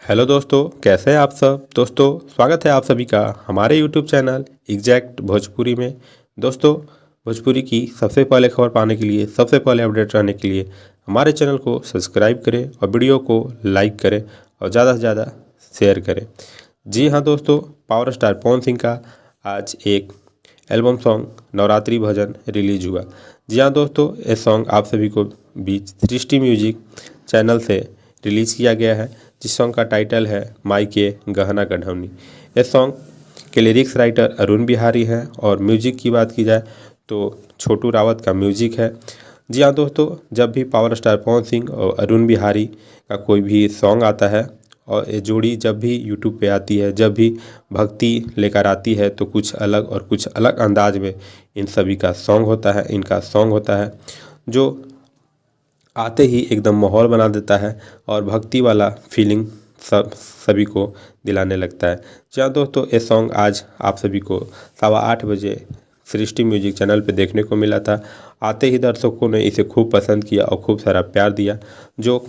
Hello दोस्तों, कैसे हैं आप सब। दोस्तों, स्वागत है आप सभी का हमारे यूट्यूब चैनल एग्जैक्ट भोजपुरी में। दोस्तों, भोजपुरी की सबसे पहले खबर पाने के लिए, सबसे पहले अपडेट रहने के लिए हमारे चैनल को सब्सक्राइब करें और वीडियो को लाइक करें और ज़्यादा से ज़्यादा शेयर करें। जी हाँ दोस्तों, पावर स्टार पवन सिंह का आज एक एल्बम सॉन्ग नवरात्रि भजन रिलीज हुआ। जी हाँ दोस्तों, ये सॉन्ग आप सभी को बीच सृष्टि म्यूजिक चैनल से रिलीज़ किया गया है, जिस सॉन्ग का टाइटल है माई के गहना गढ़ौनी। इस सॉन्ग के लिरिक्स राइटर अरुण बिहारी हैं और म्यूजिक की बात की जाए तो छोटू रावत का म्यूजिक है। जी हाँ दोस्तों, जब भी पावर स्टार पवन सिंह और अरुण बिहारी का कोई भी सॉन्ग आता है और ये जोड़ी जब भी यूट्यूब पे आती है, जब भी भक्ति लेकर आती है तो कुछ अलग और कुछ अलग अंदाज में इन सभी का सॉन्ग होता है, इनका सॉन्ग होता है, जो आते ही एकदम माहौल बना देता है और भक्ति वाला फीलिंग सभी को दिलाने लगता है। जी हाँ दोस्तों, ये सॉन्ग आज आप सभी को 8:15 बजे सृष्टि म्यूजिक चैनल पे देखने को मिला था। आते ही दर्शकों ने इसे खूब पसंद किया और खूब सारा प्यार दिया, जो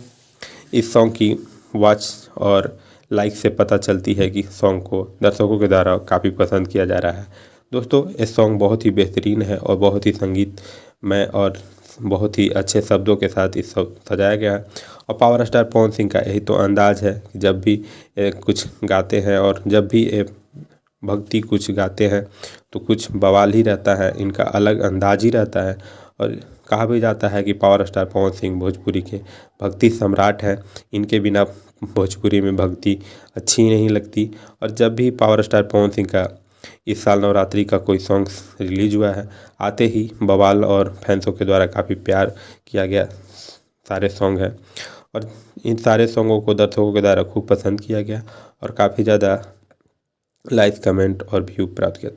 इस सॉन्ग की वॉच और लाइक से पता चलती है कि सॉन्ग को दर्शकों के द्वारा काफ़ी पसंद किया जा रहा है। दोस्तों, ये सॉन्ग बहुत ही बेहतरीन है और बहुत ही संगीतमय और बहुत ही अच्छे शब्दों के साथ इस सब सजाया गया है। और पावर स्टार पवन सिंह का यही तो अंदाज़ है कि जब भी ये कुछ गाते हैं और जब भी ये भक्ति कुछ गाते हैं तो कुछ बवाल ही रहता है, इनका अलग अंदाज ही रहता है। और कहा भी जाता है कि पावर स्टार पवन सिंह भोजपुरी के भक्ति सम्राट हैं, इनके बिना भोजपुरी में भक्ति अच्छी ही नहीं लगती। और जब भी पावर स्टार पवन सिंह का इस साल नवरात्रि का कोई सॉन्ग रिलीज हुआ है, आते ही बवाल और फैंसों के द्वारा काफ़ी प्यार किया गया सारे सॉन्ग हैं और इन सारे सॉन्गों को दर्शकों के द्वारा खूब पसंद किया गया और काफ़ी ज़्यादा लाइक, कमेंट और व्यू प्राप्त किया।